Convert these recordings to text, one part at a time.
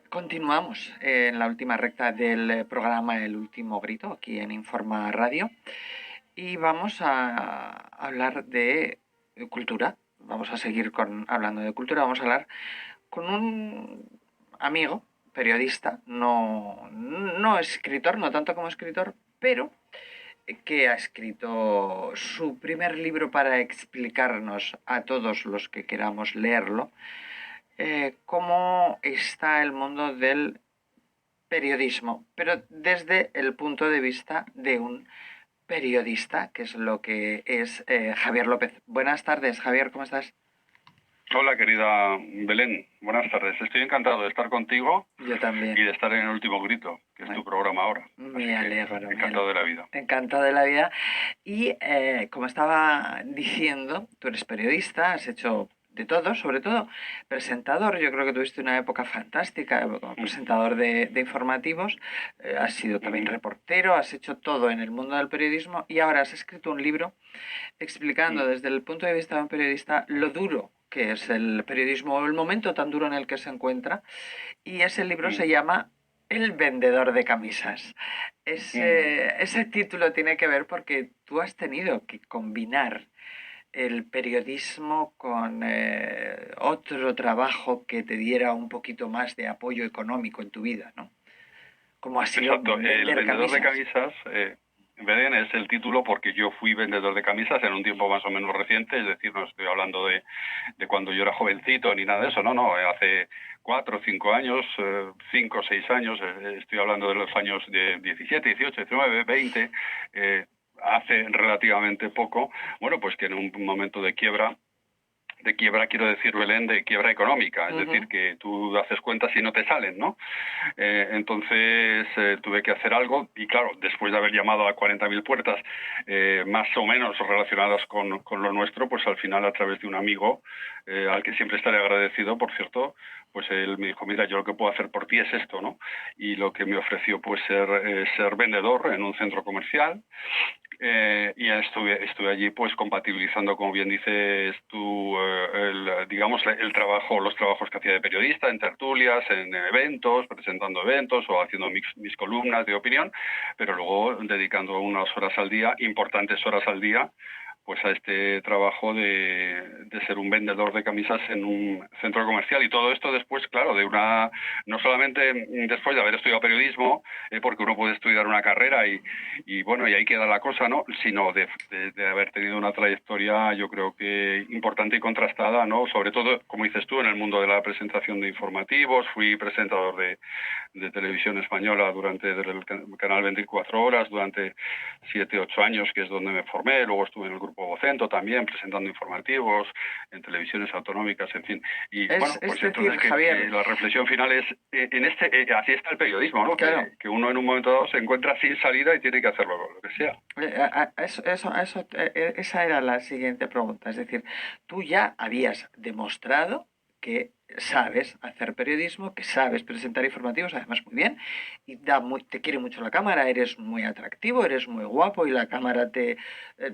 Continuamos en la última recta del programa El Último Grito, aquí en Informa Radio, y vamos a hablar de cultura. Vamos a seguir hablando de cultura. Vamos a hablar con un amigo, periodista, no escritor, no tanto como escritor, pero que ha escrito su primer libro para explicarnos a todos los que queramos leerlo cómo está el mundo del periodismo, pero desde el punto de vista de un periodista, que es lo que es Javier López. Buenas tardes, Javier, ¿cómo estás? Hola, querida Belén. Buenas tardes. Estoy encantado de estar contigo. Yo también. Y de estar en El Último Grito, que es tu programa ahora. Me alegro. Encantado de la vida. Encantado de la vida. Y como estaba diciendo, tú eres periodista, has hecho de todo, sobre todo presentador. Yo creo que tuviste una época fantástica como presentador de informativos. Has sido también reportero, has hecho todo en el mundo del periodismo y ahora has escrito un libro explicando desde el punto de vista de un periodista lo duro que es el periodismo o el momento tan duro en el que se encuentra. Y ese libro se llama El vendedor de camisas. Ese título tiene que ver porque tú has tenido que combinar el periodismo con otro trabajo que te diera un poquito más de apoyo económico en tu vida, ¿no? Como ha sido Exacto. El vendedor de camisas, Belén, es el título porque yo fui vendedor de camisas en un tiempo más o menos reciente, es decir, no estoy hablando de cuando yo era jovencito ni nada de eso, no, hace 4 o 5 años, 5 o 6 años, estoy hablando de los años de 17, 18, 19, 20, hace relativamente poco, bueno, pues que en un momento de quiebra quiero decir, Belén, de quiebra económica, es decir, que tú haces cuentas y no te salen, ¿no? Entonces tuve que hacer algo y claro, después de haber llamado a 40.000 puertas, más o menos relacionadas con lo nuestro, pues al final a través de un amigo, al que siempre estaré agradecido, por cierto, pues él me dijo, mira, yo lo que puedo hacer por ti es esto, ¿no? Y lo que me ofreció pues ser vendedor en un centro comercial. Y estuve allí pues compatibilizando, como bien dices tú, el trabajo, los trabajos que hacía de periodista en tertulias, en eventos, presentando eventos o haciendo mis columnas de opinión, pero luego dedicando unas horas al día, importantes horas al día, pues a este trabajo de ser un vendedor de camisas en un centro comercial. Y todo esto después, claro, no solamente después de haber estudiado periodismo, porque uno puede estudiar una carrera y bueno, y ahí queda la cosa, ¿no? Sino de haber tenido una trayectoria, yo creo que importante y contrastada, ¿no? Sobre todo, como dices tú, en el mundo de la presentación de informativos. Fui presentador de televisión española durante el canal 24 horas, durante 7, 8 años, que es donde me formé. Luego estuve en el grupo Vocento también, presentando informativos en televisiones autonómicas, en fin. Y bueno, pues entonces Javier, la reflexión final es, así está el periodismo, ¿no? Claro. Que uno en un momento dado se encuentra sin salida y tiene que hacerlo lo que sea. Esa era la siguiente pregunta. Es decir, tú ya habías demostrado que sabes hacer periodismo, que sabes presentar informativos, además muy bien, y te quiere mucho la cámara, eres muy atractivo, eres muy guapo y la cámara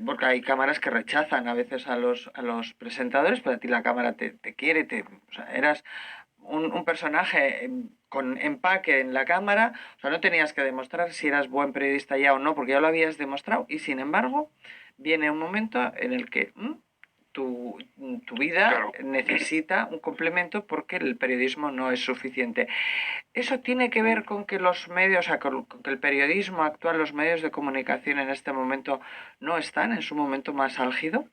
porque hay cámaras que rechazan a veces a los presentadores, pero a ti la cámara te quiere, o sea, eras un personaje con empaque en la cámara, o sea, no tenías que demostrar si eras buen periodista ya o no, porque ya lo habías demostrado, y sin embargo, viene un momento en el que tu vida necesita un complemento porque el periodismo no es suficiente. ¿Eso tiene que ver con que los medios, o sea, con que el periodismo actual, los medios de comunicación en este momento no están en su momento más álgido?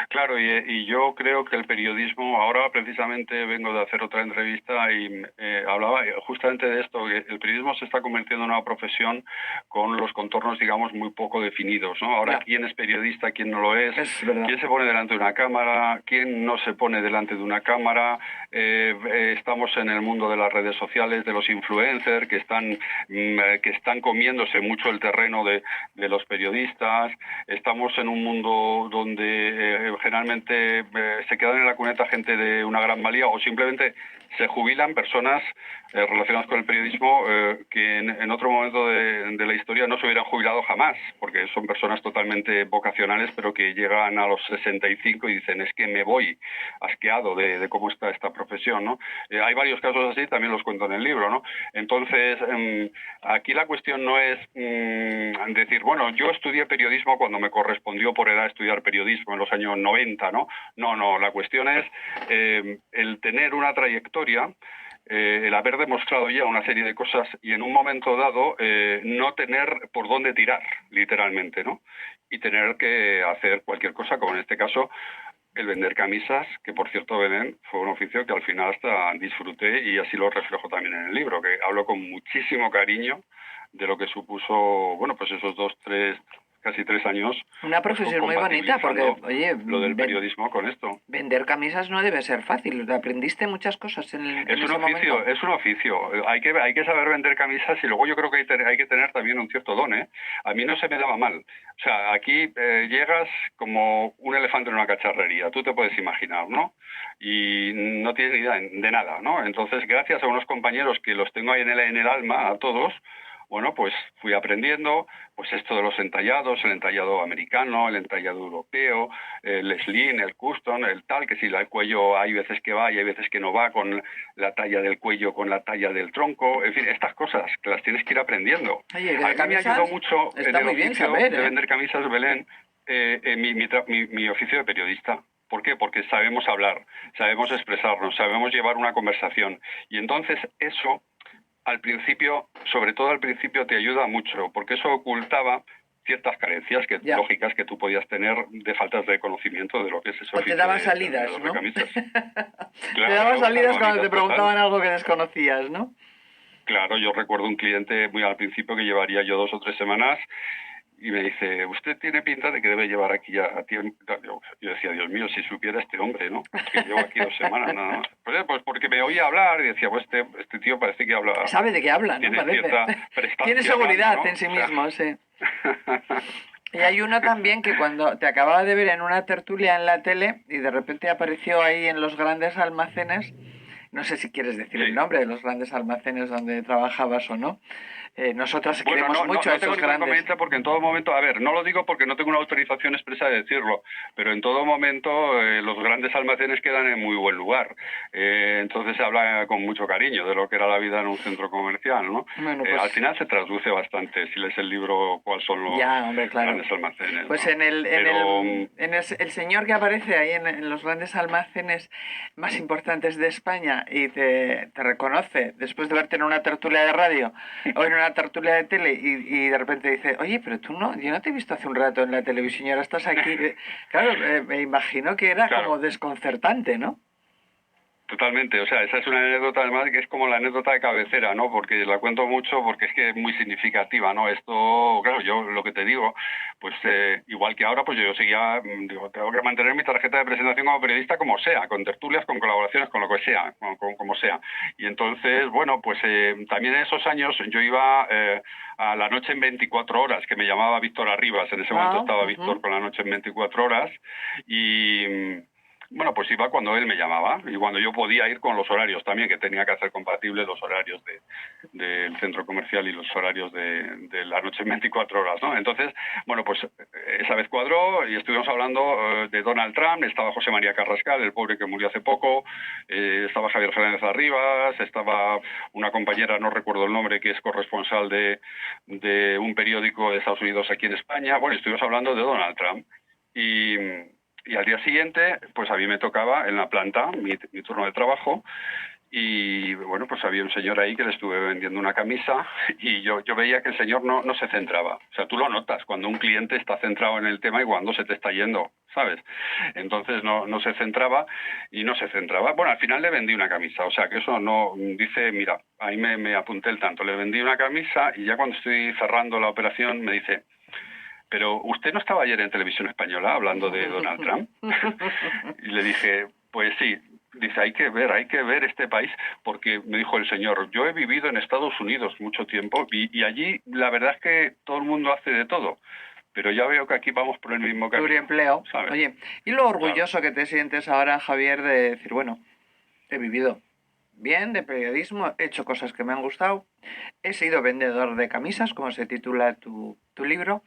Claro, y yo creo que el periodismo, ahora precisamente vengo de hacer otra entrevista y hablaba justamente de esto, que el periodismo se está convirtiendo en una profesión con los contornos, digamos, muy poco definidos, ¿no? Ahora, ¿quién es periodista, quién no lo es? ¿Quién se pone delante de una cámara? ¿Quién no se pone delante de una cámara? Estamos en el mundo de las redes sociales, de los influencers, que están comiéndose mucho el terreno de los periodistas. Estamos en un mundo donde generalmente se quedan en la cuneta gente de una gran valía o simplemente se jubilan personas relacionadas con el periodismo que en otro momento de la historia no se hubieran jubilado jamás, porque son personas totalmente vocacionales, pero que llegan a los 65 y dicen, es que me voy asqueado de cómo está esta profesión, ¿no? Hay varios casos así, también los cuento en el libro, ¿no? Entonces, aquí la cuestión no es decir, bueno, yo estudié periodismo cuando me correspondió por edad estudiar periodismo en los años 90, ¿no? No, la cuestión es el tener una trayectoria, el haber demostrado ya una serie de cosas y en un momento dado no tener por dónde tirar, literalmente, ¿no? Y tener que hacer cualquier cosa, como en este caso el vender camisas, que por cierto, Belén, fue un oficio que al final hasta disfruté y así lo reflejo también en el libro, que hablo con muchísimo cariño de lo que supuso, bueno, pues esos 2, 3, casi 3 años, Una pues profesión muy bonita, porque, oye, lo del periodismo con esto. vender camisas no debe ser fácil. ¿Aprendiste muchas cosas en Es un ese oficio, momento? es un oficio. Hay que saber vender camisas y luego yo creo que hay que tener también un cierto don, ¿eh? A mí no se me daba mal. O sea, aquí llegas como un elefante en una cacharrería, tú te puedes imaginar, ¿no? Y no tienes ni idea de nada, ¿no? Entonces, gracias a unos compañeros que los tengo ahí en el alma, a todos, bueno, pues fui aprendiendo, pues esto de los entallados, el entallado americano, el entallado europeo, el slim, el custom, el tal, que si el cuello hay veces que va y hay veces que no va con la talla del cuello, con la talla del tronco, en fin, estas cosas que las tienes que ir aprendiendo. Oye, que A de mí me ayudó camisas mucho en está el muy bien oficio saber, de ¿eh? vender camisas, Belén, mi oficio de periodista. ¿Por qué? Porque sabemos hablar, sabemos expresarnos, sabemos llevar una conversación. Y entonces eso al principio, sobre todo al principio, te ayuda mucho, porque eso ocultaba ciertas carencias Ya. lógicas que tú podías tener de faltas de conocimiento de lo que es ese O te oficio daba de salidas, vendedor de ¿no? camisas. Te daba Claro, salidas cuando te salvavidas total. preguntaban algo que desconocías, ¿no? Claro, yo recuerdo un cliente muy al principio que llevaría yo 2 o 3 semanas y me dice, usted tiene pinta de que debe llevar aquí ya a tiempo. Yo decía, Dios mío, si supiera este hombre, ¿no? Que llevo aquí 2 semanas, nada más. Pues porque me oía hablar y decía, pues este tío parece que habla, Sabe de qué habla, ¿no? tiene Parece. cierta Tiene prestancia hablando, seguridad ¿no? en sí O sea, mismo, sí. Y hay uno también que cuando te acababa de ver en una tertulia en la tele y de repente apareció ahí en los grandes almacenes, no sé si quieres decir el sí. nombre de los grandes almacenes donde trabajabas o no. Nosotras Bueno, queremos mucho a no tengo esos ningún grandes. inconveniente porque en todo momento, a ver, no lo digo porque no tengo una autorización expresa de decirlo, pero en todo momento los grandes almacenes quedan en muy buen lugar. Entonces se habla con mucho cariño de lo que era la vida en un centro comercial, ¿no? Bueno, Al pues final se traduce bastante si lees el libro cuáles son los ya, hombre, claro. grandes almacenes, Pues ¿no? en el, en Pero el, en el señor que aparece ahí en los grandes almacenes más importantes de España y te reconoce después de verte en una tertulia de radio o en una tertulia de tele y de repente dice, oye, pero tú no, yo no te he visto hace un rato en la televisión y ahora estás aquí. Claro, me imagino que era como claro. desconcertante, ¿no? Totalmente, o sea, esa es una anécdota además que es como la anécdota de cabecera, ¿no? Porque la cuento mucho porque es que es muy significativa, ¿no? Esto, claro, yo lo que te digo, pues igual que ahora, pues yo seguía, digo, tengo que mantener mi tarjeta de presentación como periodista como sea, con tertulias, con colaboraciones, con lo que sea, como sea. Y entonces, bueno, pues también en esos años yo iba a La Noche en 24 horas, que me llamaba Víctor Arribas, en ese momento Ah, estaba Víctor ujú. con La Noche en 24 horas, y bueno, pues iba cuando él me llamaba y cuando yo podía ir con los horarios también, que tenía que hacer compatibles los horarios del centro comercial y los horarios de La Noche en 24 horas, ¿no? Entonces, bueno, pues esa vez cuadró y estuvimos hablando de Donald Trump, estaba José María Carrascal, el pobre que murió hace poco, estaba Javier Fernández Arribas, estaba una compañera, no recuerdo el nombre, que es corresponsal de un periódico de Estados Unidos aquí en España. Bueno, estuvimos hablando de Donald Trump y al día siguiente, pues a mí me tocaba en la planta, mi turno de trabajo, y bueno, pues había un señor ahí que le estuve vendiendo una camisa y yo veía que el señor no se centraba. O sea, tú lo notas cuando un cliente está centrado en el tema y cuando se te está yendo, ¿sabes? Entonces no se centraba y no se centraba. Bueno, al final le vendí una camisa, o sea, que eso no, dice, mira, ahí me apunté el tanto, le vendí una camisa y ya cuando estoy cerrando la operación me dice, pero usted no estaba ayer en Televisión Española hablando de Donald Trump. Y le dije, pues sí. Dice, hay que ver este país, porque me dijo el señor, yo he vivido en Estados Unidos mucho tiempo y allí la verdad es que todo el mundo hace de todo, pero ya veo que aquí vamos por el mismo camino, Pluriempleo. ¿sabes? Oye, y lo Claro. orgulloso que te sientes ahora, Javier, de decir, bueno, he vivido bien de periodismo, he hecho cosas que me han gustado, he sido vendedor de camisas, como se titula tu libro,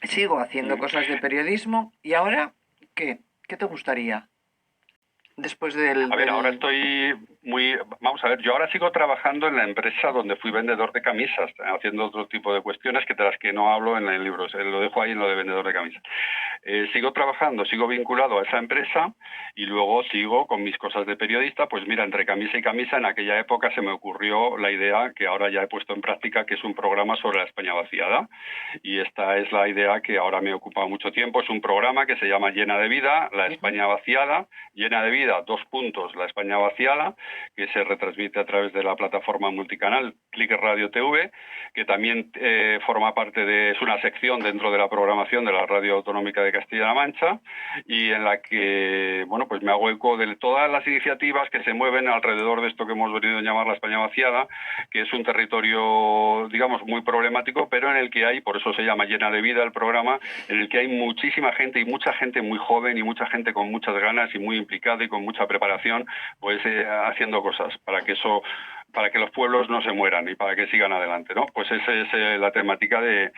sigo haciendo Mm. cosas de periodismo y ahora, ¿qué? ¿Qué te gustaría? Después A ver, ahora estoy muy... Vamos a ver, yo ahora sigo trabajando en la empresa donde fui vendedor de camisas, haciendo otro tipo de cuestiones que de las que no hablo en el libro, lo dejo ahí en lo de vendedor de camisas. Sigo trabajando, sigo vinculado a esa empresa y luego sigo con mis cosas de periodista. Pues mira, entre camisa y camisa, en aquella época se me ocurrió la idea que ahora ya he puesto en práctica, que es un programa sobre la España vaciada. Y esta es la idea que ahora me ocupa mucho tiempo. Es un programa que se llama Llena de Vida, la España vaciada. Llena de Vida, 2 puntos, la España vaciada, que se retransmite a través de la plataforma multicanal Click Radio TV, que también forma parte de... Es una sección dentro de la programación de la Radio Autonómica de Castilla-La Mancha, y en la que, bueno, pues me hago eco de todas las iniciativas que se mueven alrededor de esto que hemos venido a llamar la España vaciada, que es un territorio, digamos, muy problemático, pero en el que hay, por eso se llama Llena de Vida el programa, en el que hay muchísima gente y mucha gente muy joven y mucha gente con muchas ganas y muy implicada y con mucha preparación, pues haciendo cosas para que los pueblos no se mueran y para que sigan adelante, ¿no? Pues esa es la temática del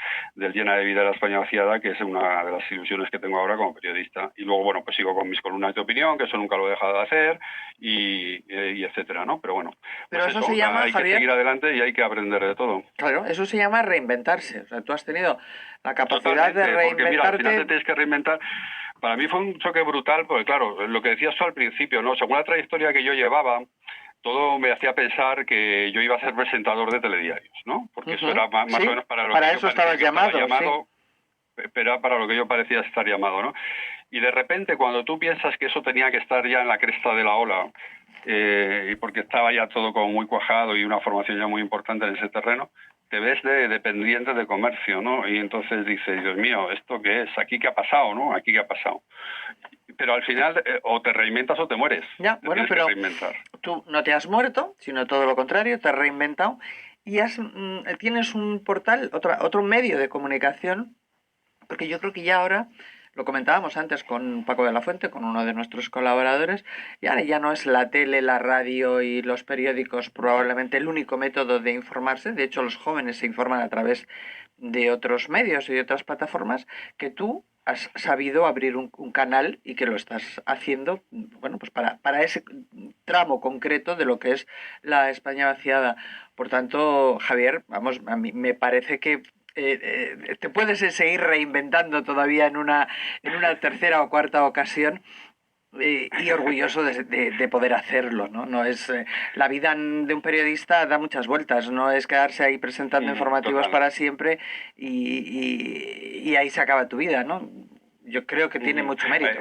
Llena de Vida de la España vaciada, que es una de las ilusiones que tengo ahora como periodista. Y luego, bueno, pues sigo con mis columnas de opinión, que eso nunca lo he dejado de hacer, y etcétera, ¿no? Pero bueno, Pero pues eso eso, se llama, hay que Javier, seguir adelante y hay que aprender de todo. claro, eso se llama reinventarse. O sea, tú has tenido la capacidad de Totalmente, porque mira, al final te reinventarte. tienes que reinventar. Para mí fue un choque brutal, porque claro, lo que decías tú al principio, ¿no? Según la trayectoria que yo llevaba, todo me hacía pensar que yo iba a ser presentador de telediarios, ¿no? Porque eso era más o Sí, menos para lo para que yo eso parecía estabas que estaba llamado, sí. llamado, pero para lo que yo parecía estar llamado, ¿no? Y de repente, cuando tú piensas que eso tenía que estar ya en la cresta de la ola, y porque estaba ya todo como muy cuajado y una formación ya muy importante en ese terreno, te ves dependiente de comercio, ¿no? Y entonces dices, Dios mío, ¿esto qué es? ¿Aquí qué ha pasado, no? ¿Aquí qué ha pasado? Pero al final, o te reinventas o te mueres. Ya, Te bueno, tienes que pero reinventar. tú no te has muerto, sino todo lo contrario, te has reinventado y tienes un portal, otro medio de comunicación, porque yo creo que ya ahora, lo comentábamos antes con Paco de la Fuente, con uno de nuestros colaboradores, y ahora ya no es la tele, la radio y los periódicos probablemente el único método de informarse. De hecho, los jóvenes se informan a través de otros medios y de otras plataformas, que tú has sabido abrir un canal y que lo estás haciendo, bueno, pues para ese tramo concreto de lo que es la España vaciada. Por tanto, Javier, vamos, a mí me parece que te puedes seguir reinventando todavía en una tercera o cuarta ocasión, y orgulloso de poder hacerlo, ¿no? No es, la vida de un periodista da muchas vueltas, no es quedarse ahí presentando informativos Total. para siempre y ahí se acaba tu vida, ¿no? Yo creo que tiene mucho mérito.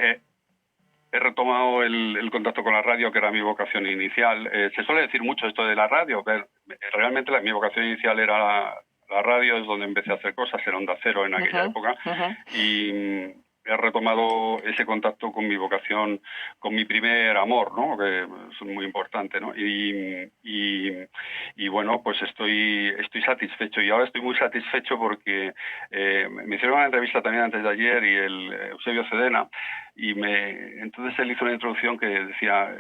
He retomado el contacto con la radio, que era mi vocación inicial. Se suele decir mucho esto de la radio, pero realmente mi vocación inicial era la radio, es donde empecé a hacer cosas, en Onda Cero en aquella época, y he retomado ese contacto con mi vocación, con mi primer amor, ¿no? Que es muy importante, ¿no? Y bueno, pues estoy satisfecho, y ahora estoy muy satisfecho porque me hicieron una entrevista también antes de ayer, y el Eusebio Cedena, y entonces él hizo una introducción que decía,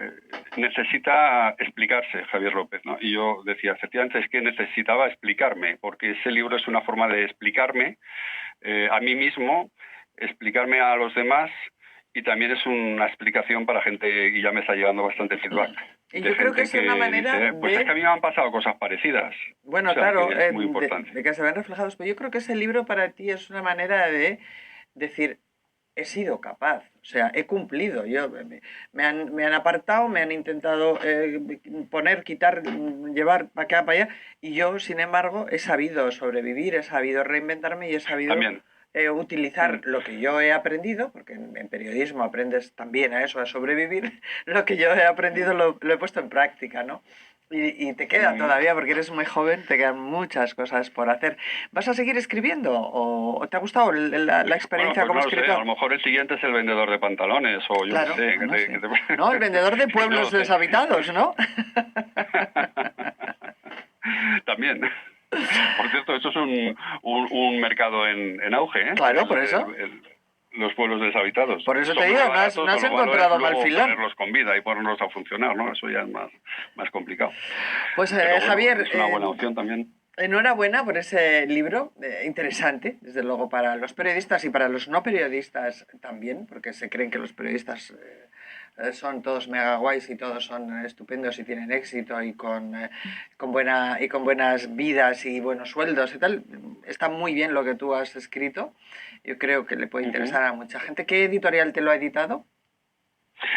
necesita explicarse Javier López, ¿no? Y yo decía, efectivamente, es que necesitaba explicarme, porque ese libro es una forma de explicarme a mí mismo, explicarme a los demás, y también es una explicación para gente, y ya me está llegando bastante feedback, Y de yo creo que gente es una que manera dice, pues es que a de, mí me han pasado cosas parecidas. O bueno, sea, claro, que es muy importante. de que se ven reflejados, pero yo creo que ese libro para ti es una manera de decir, he sido capaz, o sea, he cumplido. Me han apartado, me han intentado poner, quitar, llevar para acá, para allá, y yo, sin embargo, he sabido sobrevivir, he sabido reinventarme y he sabido También. utilizar lo que yo he aprendido, porque en periodismo aprendes también a eso, a sobrevivir. Lo que yo he aprendido lo he puesto en práctica, ¿no? Y te queda todavía, porque eres muy joven, te quedan muchas cosas por hacer. ¿Vas a seguir escribiendo o te ha gustado la Bueno, experiencia pues como no lo sé, a escritor? lo mejor el siguiente es el vendedor de pantalones, o yo qué Claro, sé. bueno, sí. No, el vendedor de No pueblos lo sé. deshabitados, ¿no? También. Por cierto, eso es un mercado en auge, ¿eh? Claro, por eso. los pueblos deshabitados. Por eso Son te muy digo, baratos, no has lo malo es encontrado mal luego filón. ponerlos con vida y ponerlos a funcionar, ¿no? Eso ya es más complicado. Pues Pero bueno, Javier, es una buena opción también. enhorabuena por ese libro, interesante, desde luego para los periodistas y para los no periodistas también, porque se creen que los periodistas son todos mega guays y todos son estupendos y tienen éxito y con buenas vidas y buenos sueldos y tal. Está muy bien lo que tú has escrito. Yo creo que le puede Ujú. interesar a mucha gente. ¿Qué editorial te lo ha editado?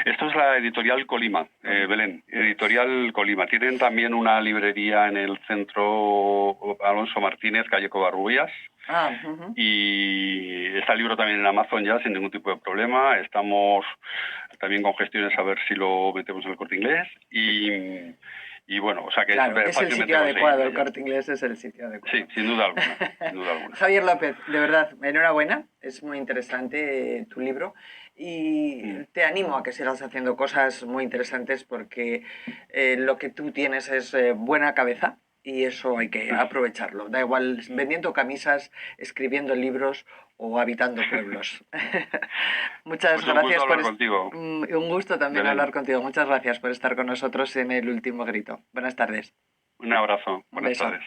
Esto es la editorial Colima, Belén, editorial Colima. Tienen también una librería en el centro Alonso Martínez, calle Covarrubias. Ah, ujú. Y está el libro también en Amazon ya sin ningún tipo de problema. Estamos también con gestiones a ver si lo metemos en el Corte Inglés. Y bueno, o sea que Claro, es es el fácilmente sitio adecuado, conseguible el ya. Corte Inglés es el sitio Sí, adecuado. sin duda alguna, sin duda alguna. Javier López, de verdad, enhorabuena, es muy interesante tu libro y Mm. te animo a que sigas haciendo cosas muy interesantes porque lo que tú tienes es buena cabeza y eso hay que aprovecharlo. Da igual vendiendo camisas, escribiendo libros o habitando pueblos. Muchas Pues un gusto gracias hablar contigo, un gusto también Belén. hablar contigo. Muchas gracias por estar con nosotros en El Último Grito. Buenas tardes. Un abrazo. Un Buenas beso. tardes.